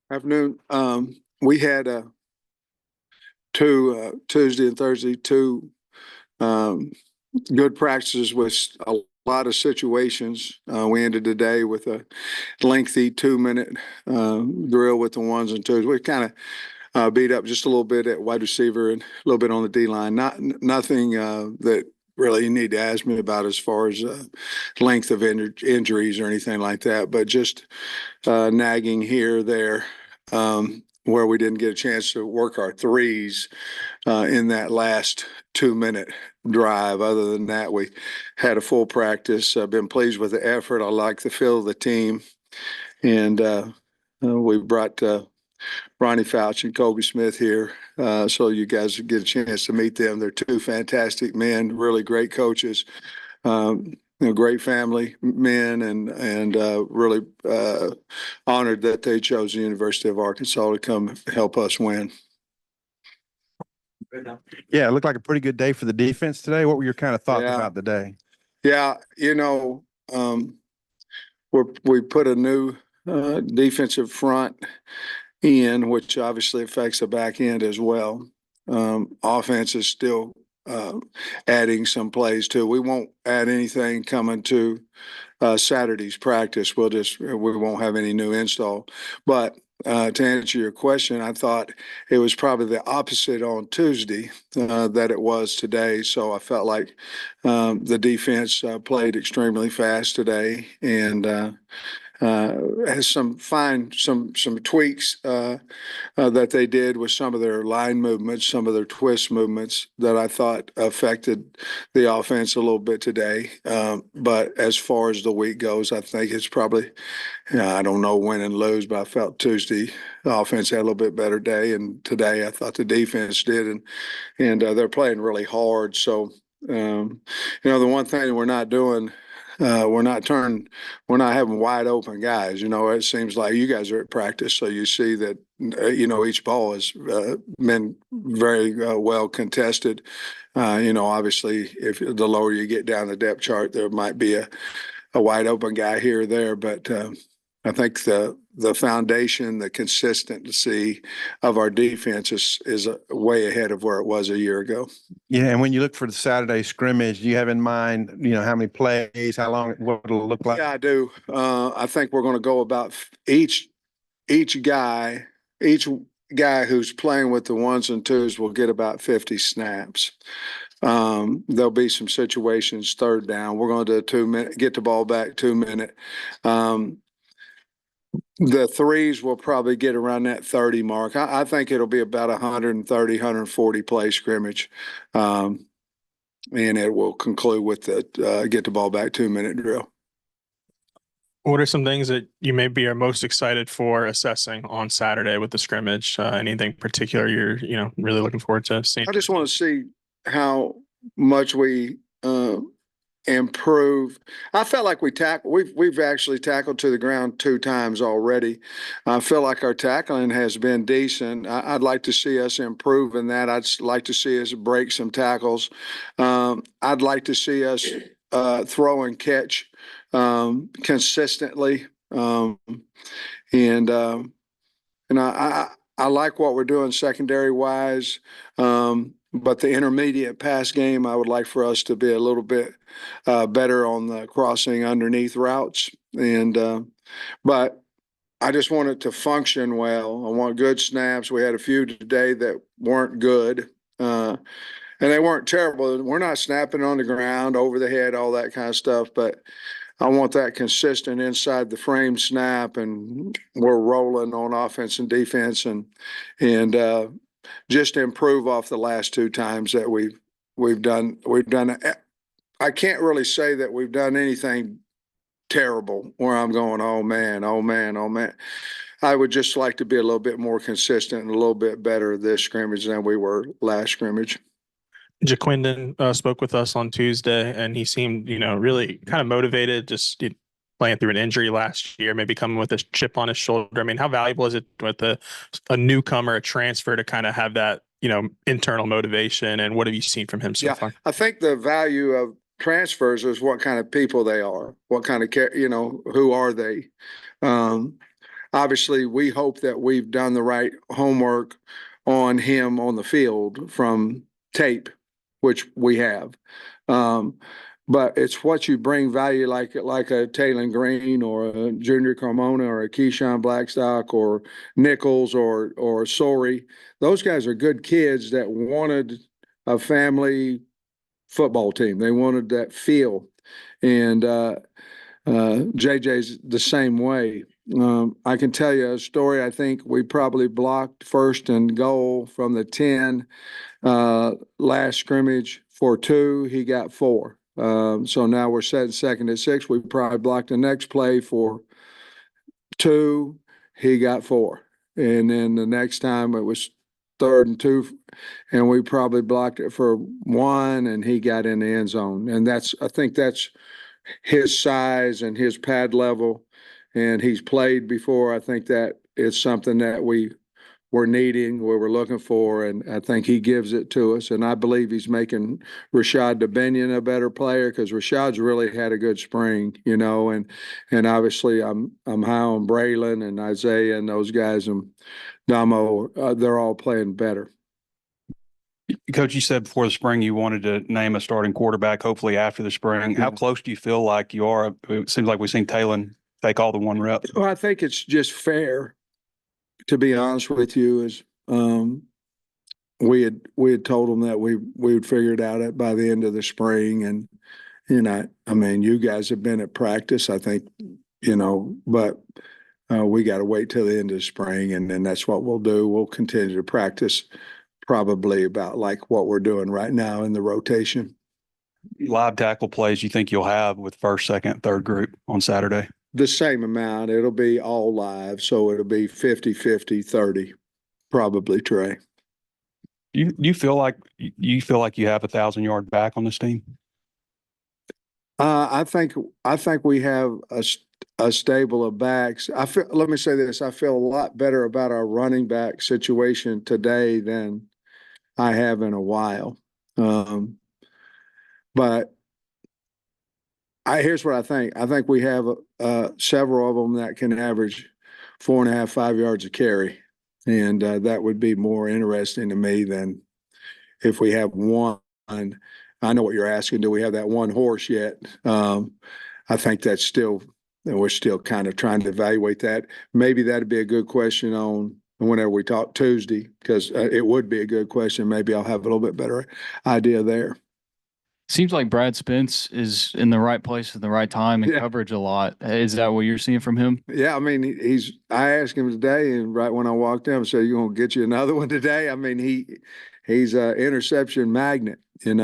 Afternoon. We had two Tuesday and Thursday, two um, good practices with a lot of situations. We ended the day with a lengthy 2 minute drill with the ones and twos. We kind of beat up just a little bit at wide receiver and a little bit on the D line. Nothing that really you need to ask me about as far as length of injuries or anything like that, but just nagging here, there, where we didn't get a chance to work our threes in that last 2 minute drive. Other than that, we had a full practice. I've been pleased with the effort. I like the feel of the team. And we brought Ronnie Fouch and Kobe Smith here so you guys get a chance to meet them. They're two fantastic men, really great coaches. Great family men, and really honored that they chose the University of Arkansas to come help us win. Yeah, it looked like a pretty good day for the defense today. What were your kind of thoughts about the day? Yeah, we put a new defensive front in, which obviously affects the back end as well. Offense is still adding some plays too. We won't add anything coming to Saturday's practice. We won't have any new install. But to answer your question, I thought it was probably the opposite on Tuesday that it was today. So I felt like the defense played extremely fast today, and has some tweaks that they did with some of their line movements, some of their twist movements that I thought affected the offense a little bit today. But as far as the week goes, I think it's probably, I don't know, win and lose, but I felt Tuesday the offense had a little bit better day, and today I thought the defense did, and they're playing really hard. So the one thing we're not doing. We're not having wide open guys. It seems like you guys are at practice, so you see that, each ball has been very well contested. Obviously, if the lower you get down the depth chart, there might be a wide open guy here or there, but I think the foundation, the consistency of our defense is way ahead of where it was a year ago. Yeah, and when you look for the Saturday scrimmage, do you have in mind, how many plays, how long, what it'll look like? Yeah, I do. I think we're going to go about each guy who's playing with the ones and twos will get about 50 snaps. There'll be some situations, third down. We're going to do a 2 minute, get the ball back 2 minute. The threes will probably get around that 30 mark. I think it'll be about 130, 140 play scrimmage. And it will conclude with the get the ball back 2 minute drill. What are some things that you maybe are most excited for assessing on Saturday with the scrimmage? Anything particular you're, really looking forward to seeing? I just want to see how much we improve. I felt like we've actually tackled to the ground 2 times already. I feel like our tackling has been decent. I'd like to see us improve in that. I'd like to see us break some tackles. I'd like to see us throw and catch consistently. I like what we're doing secondary wise. But the intermediate pass game, I would like for us to be a little bit better on the crossing underneath routes. But I just want it to function well. I want good snaps. We had a few today that weren't good. And they weren't terrible. We're not snapping on the ground, over the head, all that kind of stuff. But I want that consistent inside the frame snap, and we're rolling on offense and defense, and just improve off the last 2 times that we've done. I can't really say that we've done anything terrible where I'm going, oh man. I would just like to be a little bit more consistent and a little bit better this scrimmage than we were last scrimmage. Jaquindon spoke with us on Tuesday, and he seemed, really kind of motivated, just playing through an injury last year, maybe coming with a chip on his shoulder. I mean, how valuable is it with a newcomer, a transfer, to kind of have that, internal motivation? And what have you seen from him so far? I think the value of transfers is what kind of people they are, what kind of who are they? obviously we hope that we've done the right homework on him on the field from tape, which we have. But it's what you bring value, like a Taylon Green or a Junior Carmona or a Keyshawn Blackstock or Nichols or Sorey. Those guys are good kids that wanted a family football team. They wanted that feel. And JJ's the same way. I can tell you a story. I think we probably blocked first and goal from the 10 last scrimmage for 2. He got 4. So now we're setting second at 6. We probably blocked the next play for 2. He got 4. And then the next time it was 3rd and 2, and we probably blocked it for 1, and he got in the end zone. And I think that's his size and his pad level, and he's played before. I think that is something that we're needing, where we're looking for, and I think he gives it to us. And I believe he's making Rashad Dubinion a better player, because Rashad's really had a good spring, and obviously I'm high on Braylon and Isaiah and those guys, and Damo, they're all playing better. Coach, you said before the spring you wanted to name a starting quarterback, hopefully after the spring. How close do you feel like you are? It seems like we've seen Taylon take all the 1 rep. Well, I think it's just fair, to be honest with you, is we had told them that we would figure it out by the end of the spring. And I mean, you guys have been at practice, I think, but we got to wait till the end of the spring, and then that's what we'll do. We'll continue to practice probably about like what we're doing right now in the rotation. Live tackle plays you think you'll have with first, second, third group on Saturday? The same amount. It'll be all live, so it'll be 50-50, 30, probably, Trey. You feel like you have 1,000-yard back on this team? I think we have a stable of backs. Let me say this: I feel a lot better about our running back situation today than I have in a while. But here's what I think. I think we have several of them that can average 4.5, 5 yards a carry, and that would be more interesting to me than if we have one. I know what you're asking. Do we have that one horse yet? I think we're still kind of trying to evaluate that. Maybe that'd be a good question on whenever we talk Tuesday, because it would be a good question. Maybe I'll have a little bit better idea there. Seems like Brad Spence is in the right place at the right time and coverage a lot. Is that what you're seeing from him? Yeah, I mean, I asked him today, and right when I walked in, I said, "You gonna get you another one today?" I mean, he's an interception magnet, and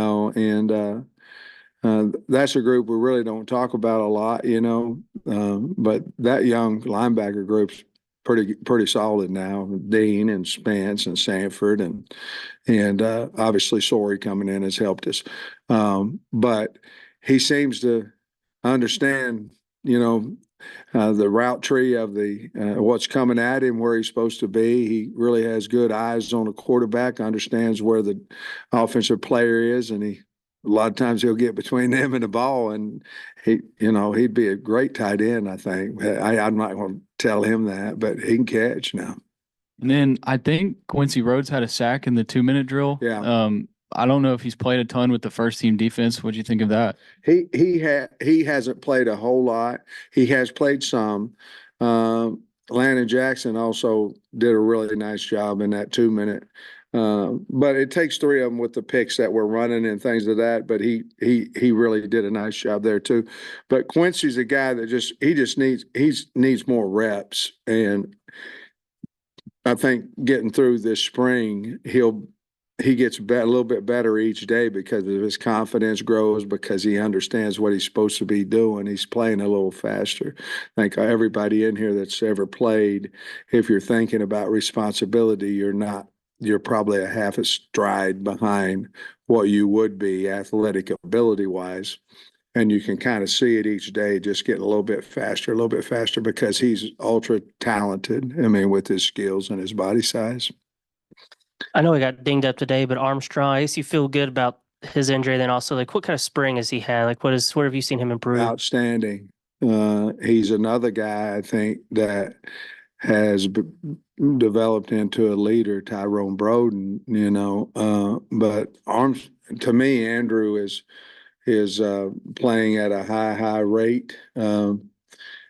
that's a group we really don't talk about a lot, but that young linebacker group's pretty solid now. Dean and Spence and Sanford and obviously Sorey coming in has helped us. But he seems to understand, the route tree of what's coming at him, where he's supposed to be. He really has good eyes on a quarterback, understands where the offensive player is, and a lot of times he'll get between them and the ball, and he'd be a great tight end, I think. I'm not going to tell him that, but he can catch now. And then I think Quincy Rhodes had a sack in the 2-minute drill. Yeah. I don't know if he's played a ton with the first team defense. What do you think of that? He hasn't played a whole lot. He has played some. Landon Jackson also did a really nice job in that 2-minute. But it takes 3 of them with the picks that we're running and things of that. But he really did a nice job there too. But Quincy's a guy that needs more reps, and I think getting through this spring, he gets a little bit better each day because of his confidence grows, because he understands what he's supposed to be doing. He's playing a little faster. I think everybody in here that's ever played, if you're thinking about responsibility, you're probably a half a stride behind what you would be athletic ability wise. And you can kind of see it each day, just getting a little bit faster, because he's ultra talented. I mean, with his skills and his body size. I know he got dinged up today, but Armstrong, I guess you feel good about his injury. Then also, like, what kind of spring has he had? Like, what have you seen him improve? Outstanding. He's another guy, I think, that has developed into a leader, Tyrone Broden, but to me, Andrew is playing at a high rate. And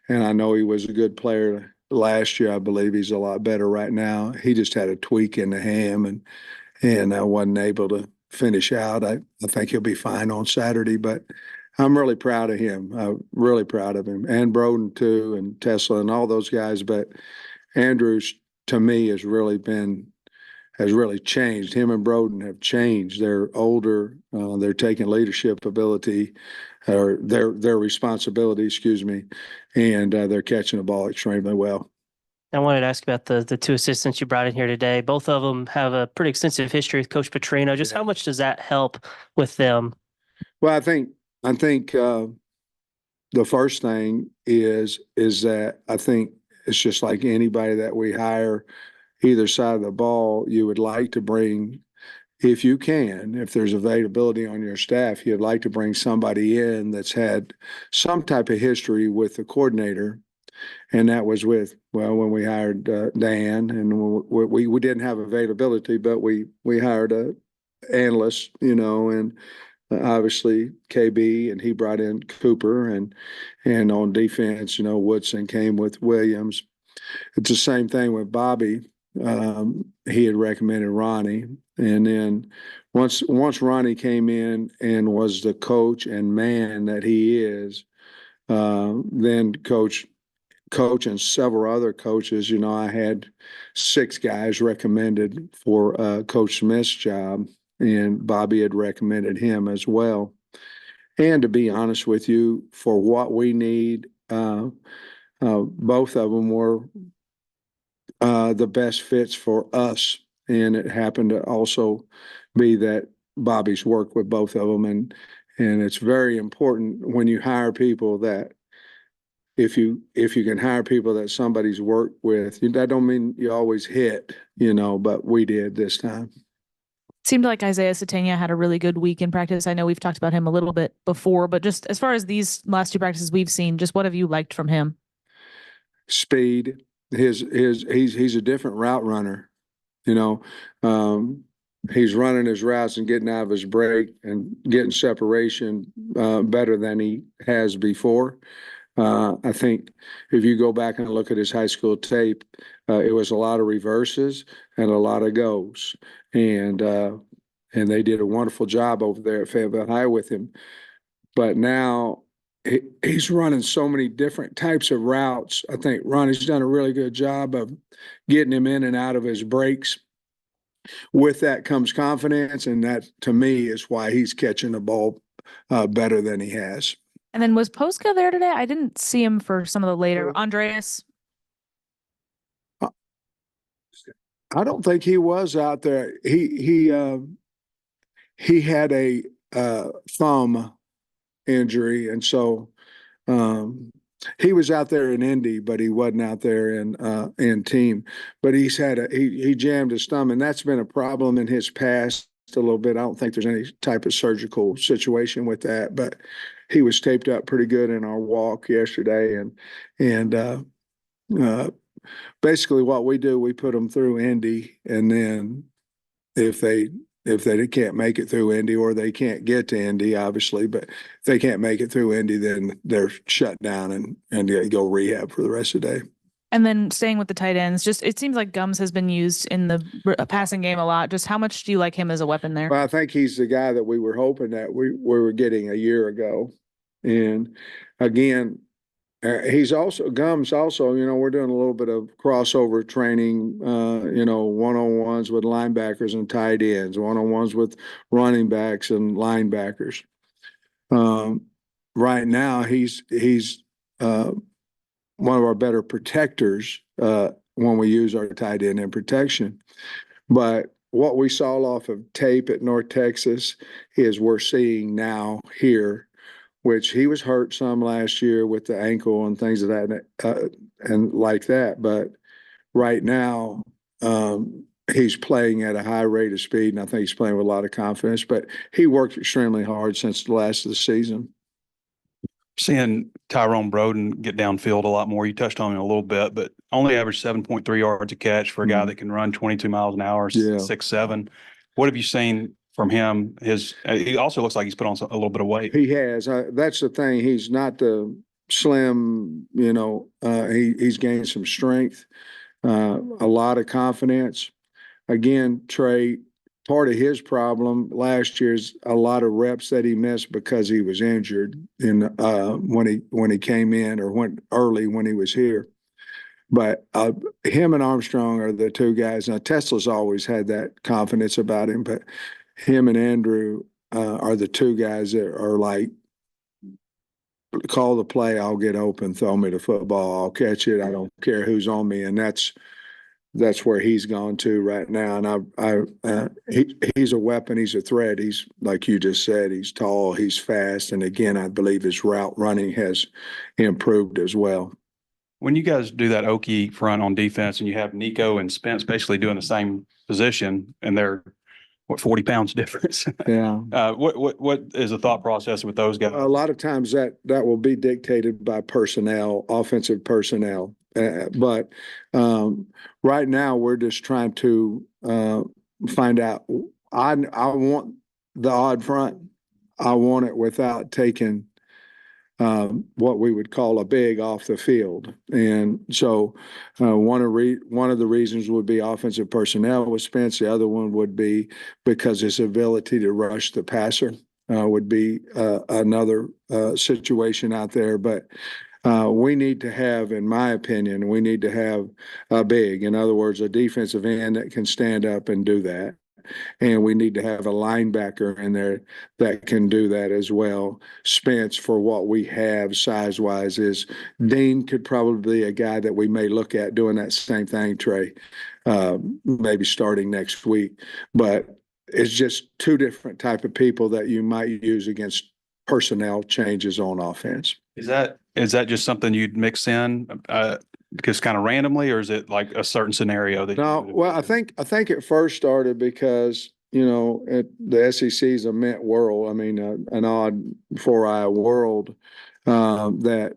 I know he was a good player last year. I believe he's a lot better right now. He just had a tweak in the ham and wasn't able to finish out. I think he'll be fine on Saturday, but I'm really proud of him. I'm really proud of him, and Broden too, and Tesla and all those guys. But Andrews, to me, has really changed. Him and Broden have changed. They're older. They're taking leadership ability or their responsibility, excuse me, and they're catching the ball extremely well. I wanted to ask about the two assistants you brought in here today. Both of them have a pretty extensive history with Coach Petrino. Just how much does that help with them? Well, I think the first thing is that I think it's just like anybody that we hire, either side of the ball, you would like to bring, if you can, if there's availability on your staff, you'd like to bring somebody in that's had some type of history with the coordinator. And that was when we hired Dan, and we didn't have availability, but we hired a analyst, and obviously KB, and he brought in Cooper, and on defense, Woodson came with Williams. It's the same thing with Bobby. He had recommended Ronnie, and then once Ronnie came in and was the coach and man that he is, then Coach and several other coaches, I had 6 guys recommended for Coach Smith's job, and Bobby had recommended him as well. And to be honest with you, for what we need, both of them were the best fits for us. And it happened to also be that Bobby's worked with both of them. And it's very important when you hire people that if you can hire people that somebody's worked with, that don't mean you always hit, but we did this time. Seemed like Isaiah Satania had a really good week in practice. I know we've talked about him a little bit before, but just as far as these last 2 practices we've seen, just what have you liked from him? Speed. He's a different route runner. He's running his routes and getting out of his break and getting separation better than he has before. I think if you go back and look at his high school tape, it was a lot of reverses and a lot of goes, and they did a wonderful job over there at Fayetteville High with him. But now he's running so many different types of routes. I think Ronnie's done a really good job of getting him in and out of his breaks. With that comes confidence, and that to me is why he's catching the ball better than he has. And then was Posca there today? I didn't see him for some of the later. Andreas? I don't think he was out there. He had a thumb injury, and so he was out there in Indy, but he wasn't out there in team. But he jammed his thumb, and that's been a problem in his past a little bit. I don't think there's any type of surgical situation with that, but he was taped up pretty good in our walk yesterday, and basically what we do, we put them through Indy, and then if they can't make it through Indy, or they can't get to Indy, obviously, but if they can't make it through Indy, then they're shut down and go rehab for the rest of the day. And then staying with the tight ends, just it seems like Gums has been used in the passing game a lot. Just how much do you like him as a weapon there? Well, I think he's the guy that we were hoping that we were getting a year ago. And again, Gums also, we're doing a little bit of crossover training, one-on-ones with linebackers and tight ends, one-on-ones with running backs and linebackers. Right now, he's one of our better protectors when we use our tight end in protection. But what we saw off of tape at North Texas is we're seeing now here, which he was hurt some last year with the ankle and things of that and like that. But right now, he's playing at a high rate of speed, and I think he's playing with a lot of confidence. But he worked extremely hard since the last of the season. seeing Tyrone Broden get downfield a lot more. You touched on it a little bit, but only averaged 7.3 yards a catch for a guy that can run 22 miles an hour, Yeah. 6'7". What have you seen from him? He also looks like he's put on a little bit of weight. He has. That's the thing. He's not the slim, he's gained some strength, a lot of confidence. Again, Trey, part of his problem last year's a lot of reps that he missed because he was injured when he came in or went early when he was here. But him and Armstrong are the two guys. Now Tesla's always had that confidence about him, but him and Andrew are the two guys that are like, call the play, I'll get open, throw me the football, I'll catch it. I don't care who's on me, and that's where he's gone to right now. And he's a weapon. He's a threat. He's, like you just said, he's tall, he's fast. And again, I believe his route running has improved as well. When you guys do that Okie front on defense and you have Nico and Spence basically doing the same position and they're 40 pounds difference. Yeah. What is the thought process with those guys? A lot of times that will be dictated by personnel, offensive personnel. But right now we're just trying to find out. I want the odd front. I want it without taking what we would call a big off the field. And so one of the reasons would be offensive personnel with Spence. The other one would be because his ability to rush the passer would be another situation out there. But we need to have, in my opinion, we need to have a big, in other words, a defensive end that can stand up and do that. And we need to have a linebacker in there that can do that as well. Spence, for what we have size-wise, is Dean could probably be a guy that we may look at doing that same thing, Trey, maybe starting next week. But it's just two different type of people that you might use against personnel changes on offense. Is that just something you'd mix in just kind of randomly, or is it like a certain scenario that? No, well, I think it first started because the SEC is a mint world. I mean, an odd 4-eye world that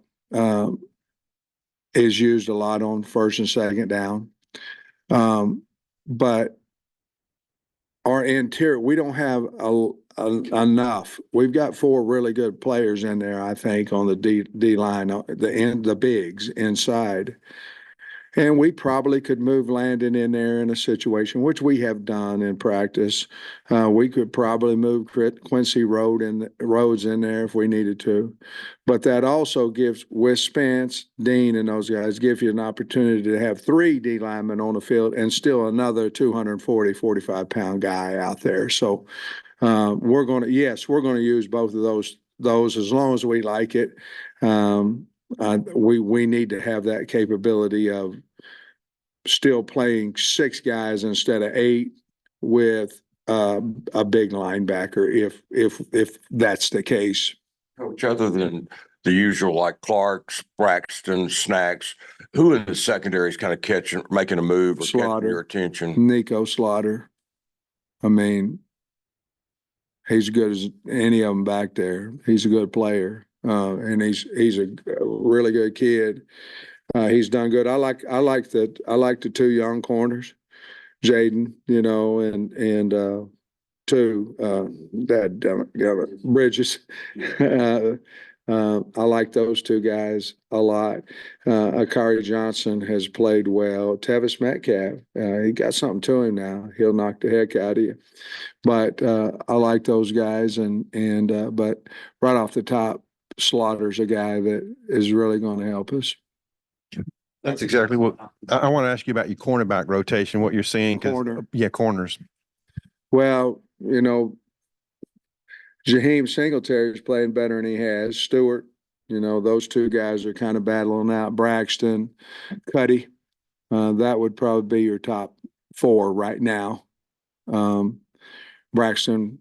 is used a lot on first and second down. But our interior, we don't have enough. We've got 4 really good players in there, I think, on the D line, the bigs inside. And we probably could move Landon in there in a situation, which we have done in practice. We could probably move Quincy Rhodes in there if we needed to. But that also gives, with Spence, Dean, and those guys, give you an opportunity to have 3 D linemen on the field and still another 45-pound guy out there. So we're going to use both of those as long as we like it. We need to have that capability of still playing 6 guys instead of 8 with a big linebacker if that's the case. Coach, other than the usual like Clark's, Braxton, Snacks, who in the secondary is kind of making a move or Slaughter. catching your attention? Nico Slaughter. I mean, he's as good as any of them back there. He's a good player. And he's a really good kid. He's done good. I like the 2 young corners, Jaden, and 2 Bridges. I like those 2 guys a lot. Akari Johnson has played well. Tevis Metcalf, he got something to him now. He'll knock the heck out of you. But I like those guys, but right off the top, Slaughter's a guy that is really going to help us. That's exactly what I want to ask you about your cornerback rotation, what you're seeing. Yeah, corners. Well, Jaheim Singletary is playing better than he has. Stewart, those 2 guys are kind of battling out. Braxton, Cuddy, that would probably be your top 4 right now. Braxton's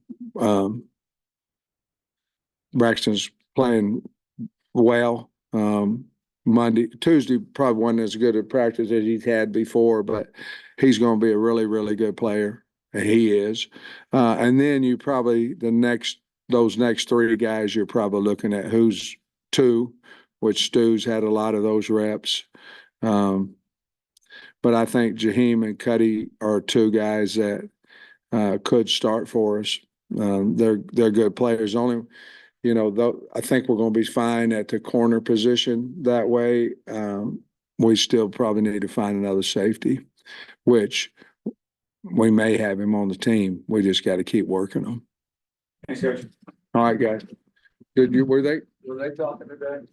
playing well. Tuesday probably wasn't as good a practice as he's had before, but he's going to be a really, really good player. He is. And then you probably those next 3 guys, you're probably looking at who's two, which Stu's had a lot of those reps. But I think Jaheim and Cuddy are two guys that could start for us. They're good players. Only, though I think we're going to be fine at the corner position that way. We still probably need to find another safety, which we may have him on the team. We just got to keep working on. Thanks, Coach. All right, guys. Were they talking today?